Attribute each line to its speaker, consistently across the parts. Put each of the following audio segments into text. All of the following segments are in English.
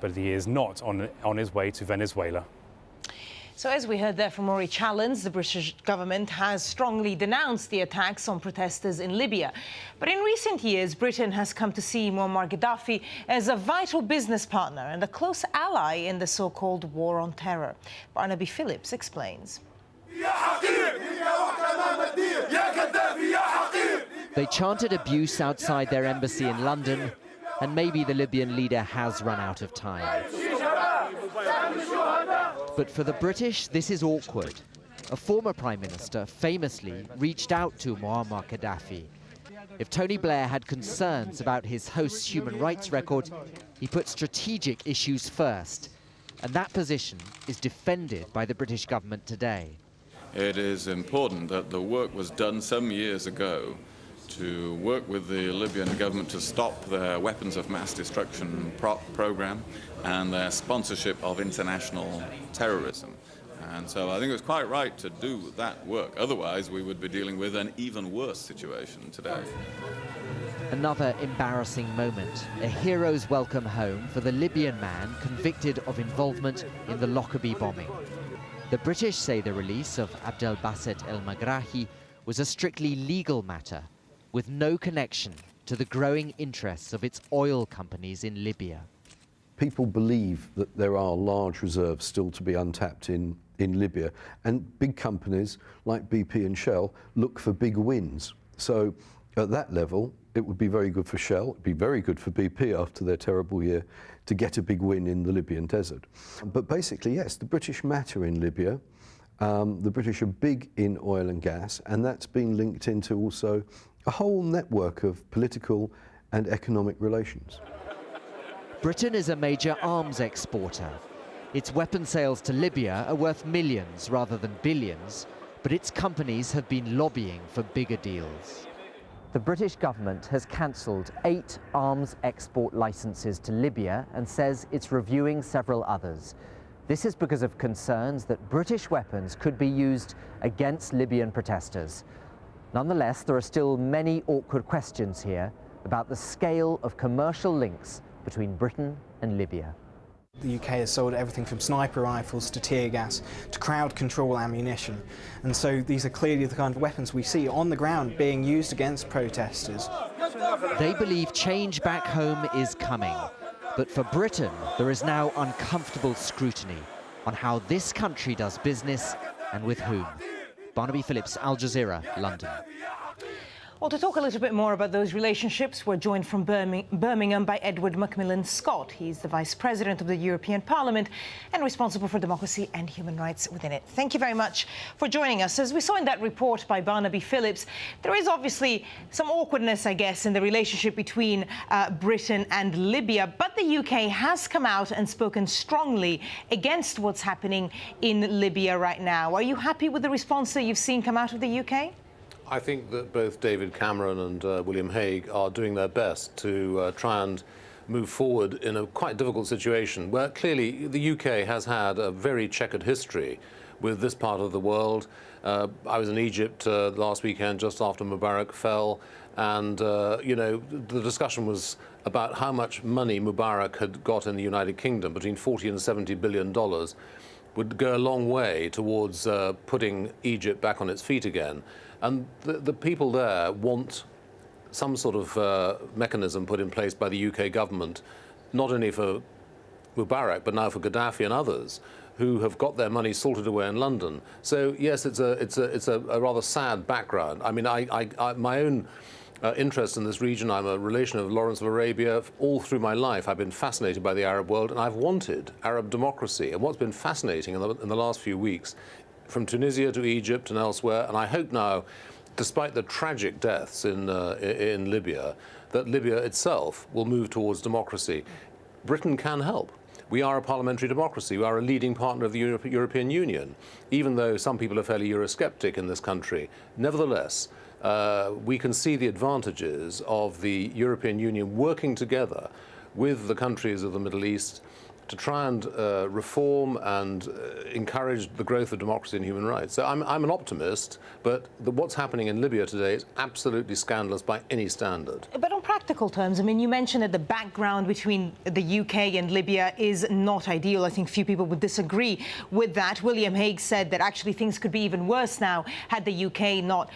Speaker 1: but he is not on his way to Venezuela.
Speaker 2: So as we heard there from Rory Challens, the British government has strongly denounced the attacks on protesters in Libya. But in recent years, Britain has come to see Muammar Gaddafi as a vital business partner and a close ally in the so-called war on terror. Barnaby Phillips explains.
Speaker 3: They chanted abuse outside their embassy in London, and maybe the Libyan leader has run out of time. But for the British, this is awkward. A former Prime Minister famously reached out to Muammar Gaddafi. If Tony Blair had concerns about his host's human rights record, he put strategic issues first. And that position is defended by the British government today.
Speaker 4: It is important that the work was done some years ago to work with the Libyan government to stop their weapons of mass destruction program and their sponsorship of international terrorism. And so I think it was quite right to do that work. Otherwise, we would be dealing with an even worse situation today.
Speaker 3: Another embarrassing moment, a hero's welcome home for the Libyan man convicted of involvement in the Lockerbie bombing. The British say the release of Abdelbasset El-Magrahi was a strictly legal matter, with no connection to the growing interests of its oil companies in Libya.
Speaker 5: People believe that there are large reserves still to be untapped in Libya, and big companies like BP and Shell look for big wins. So at that level, it would be very good for Shell, it would be very good for BP after their terrible year to get a big win in the Libyan desert. But basically, yes, the British matter in Libya. The British are big in oil and gas, and that's been linked into also a whole network of political and economic relations.
Speaker 3: Britain is a major arms exporter. Its weapon sales to Libya are worth millions rather than billions, but its companies have been lobbying for bigger deals. The British government has cancelled 8 arms export licenses to Libya and says it's reviewing several others. This is because of concerns that British weapons could be used against Libyan protesters. Nonetheless, there are still many awkward questions here about the scale of commercial links between Britain and Libya.
Speaker 6: The UK has sold everything from sniper rifles to tear gas to crowd control ammunition. And so these are clearly the kind of weapons we see on the ground being used against protesters.
Speaker 3: They believe change back home is coming. But for Britain, there is now uncomfortable scrutiny on how this country does business and with whom. Barnaby Phillips, Al Jazeera, London.
Speaker 2: Well, to talk a little bit more about those relationships, we're joined from Birmingham by Edward Macmillan Scott. He's the Vice President of the European Parliament and responsible for democracy and human rights within it. Thank you very much for joining us. As we saw in that report by Barnaby Phillips, there is obviously some awkwardness, I guess, in the relationship between Britain and Libya. But the UK has come out and spoken strongly against what's happening in Libya right now. Are you happy with the response that you've seen come out of the UK?
Speaker 7: I think that both David Cameron and William Hague are doing their best to try and move forward in a quite difficult situation where clearly the UK has had a very checkered history with this part of the world. I was in Egypt last weekend just after Mubarak fell, and you know, the discussion was about how much money Mubarak had got in the United Kingdom, between $40 and $70 billion, would go a long way towards putting Egypt back on its feet again. And the people there want some sort of mechanism put in place by the UK government, not only for Mubarak, but now for Gaddafi and others who have got their money salted away in London. So yes, it's a rather sad background. I mean, my own interest in this region, I'm a relation of Lawrence of Arabia. All through my life, I've been fascinated by the Arab world, and I've wanted Arab democracy. And what's been fascinating in the last few weeks, from Tunisia to Egypt and elsewhere, and I hope now, despite the tragic deaths in Libya, that Libya itself will move towards democracy. Britain can help. We are a parliamentary democracy. We are a leading partner of the European Union, even though some people are fairly Eurosceptic in this country. Nevertheless, we can see the advantages of the European Union working together with the countries of the Middle East to try and reform and encourage the growth of democracy and human rights. So I'm an optimist, but what's happening in Libya today is absolutely scandalous by any standard.
Speaker 2: But on practical terms, I mean, you mentioned that the background between the UK and Libya is not ideal. I think few people would disagree with that. William Hague said that actually things could be even worse now had the UK not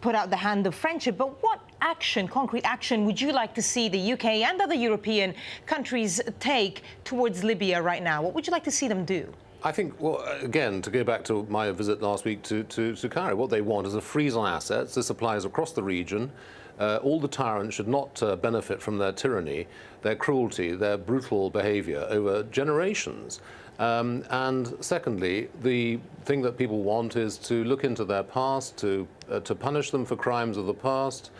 Speaker 2: put out the hand of friendship. But what action, concrete action, would you like to see the UK and other European countries take towards Libya right now? What would you like to see them do?
Speaker 7: I think, well, again, to go back to my visit last week to Cairo, what they want is a freeze on assets. This applies across the region. All the tyrants should not benefit from their tyranny, their cruelty, their brutal behavior over generations. And secondly, the thing that people want is to look into their past, to punish them for crimes of the past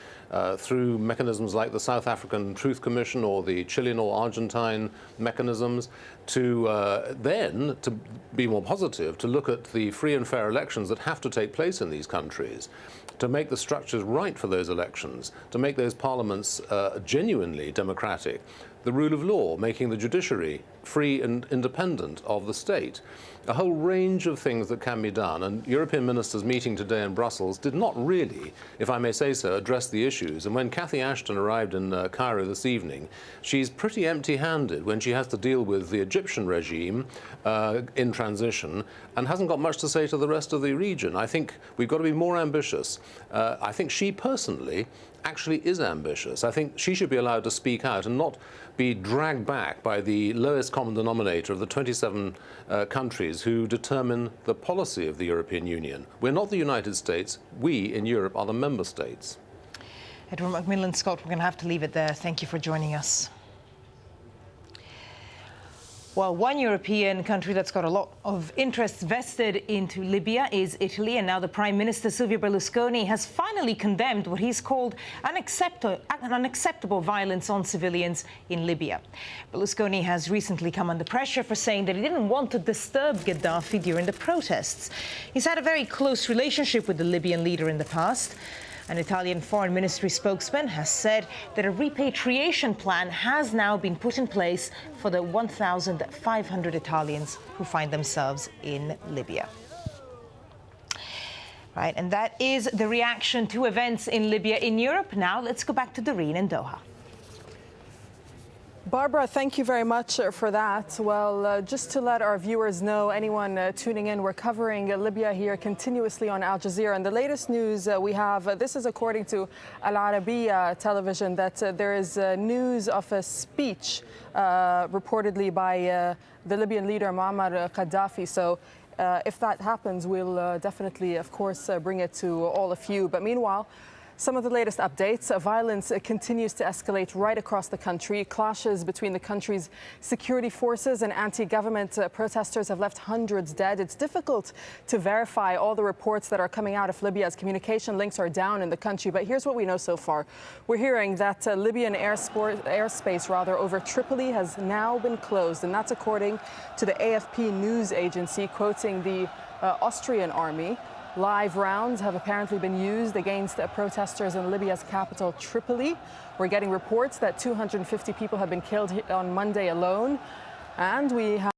Speaker 7: through mechanisms like the South African Truth Commission or the Chilean or Argentine mechanisms, then, to be more positive, to look at the free and fair elections that have to take place in these countries, to make the structures right for those elections, to make those parliaments genuinely democratic, the rule of law, making the judiciary free and independent of the state. A whole range of things that can be done, and European ministers meeting today in Brussels did not really, if I may say so, address the issues. And when Cathy Ashton arrived in Cairo this evening, she's pretty empty-handed when she has to deal with the Egyptian regime in transition and hasn't got much to say to the rest of the region. I think we've got to be more ambitious. I think she personally actually is ambitious. I think she should be allowed to speak out and not be dragged back by the lowest common denominator of the 27 countries who determine the policy of the European Union. We're not the United States. We in Europe are the member states.
Speaker 2: Edward Macmillan-Scott, we're going to have to leave it there. Thank you for joining us. Well, one European country that's got a lot of interest vested into Libya is Italy, and now the Prime Minister, Silvio Berlusconi, has finally condemned what he's called unacceptable violence on civilians in Libya. Berlusconi has recently come under pressure for saying that he didn't want to disturb Gaddafi during the protests. He's had a very close relationship with the Libyan leader in the past. An Italian foreign ministry spokesman has said that a repatriation plan has now been put in place for the 1,500 Italians who find themselves in Libya. Right, and that is the reaction to events in Libya in Europe. Now let's go back to Doreen in Doha.
Speaker 8: Barbara, thank you very much for that. Well, just to let our viewers know, anyone tuning in, we're covering Libya here continuously on AlJazeera. And the latest news we have, this is according to AlArabia television, that there is news of a speech reportedly by the Libyan leader Muammar Gaddafi. So if that happens, we'll definitely, of course, bring it to all of you. But meanwhile, some of the latest updates. Violence continues to escalate right across the country. Clashes between the country's security forces and anti-government protesters have left hundreds dead. It's difficult to verify all the reports that are coming out of Libya as communication links are down in the country. But here's what we know so far. We're hearing that Libyan airspace over Tripoli has now been closed. And that's according to the AFP news agency, quoting the Austrian army. Live rounds have apparently been used against protesters in Libya's capital, Tripoli. We're getting reports that 250 people have been killed on Monday alone. And we have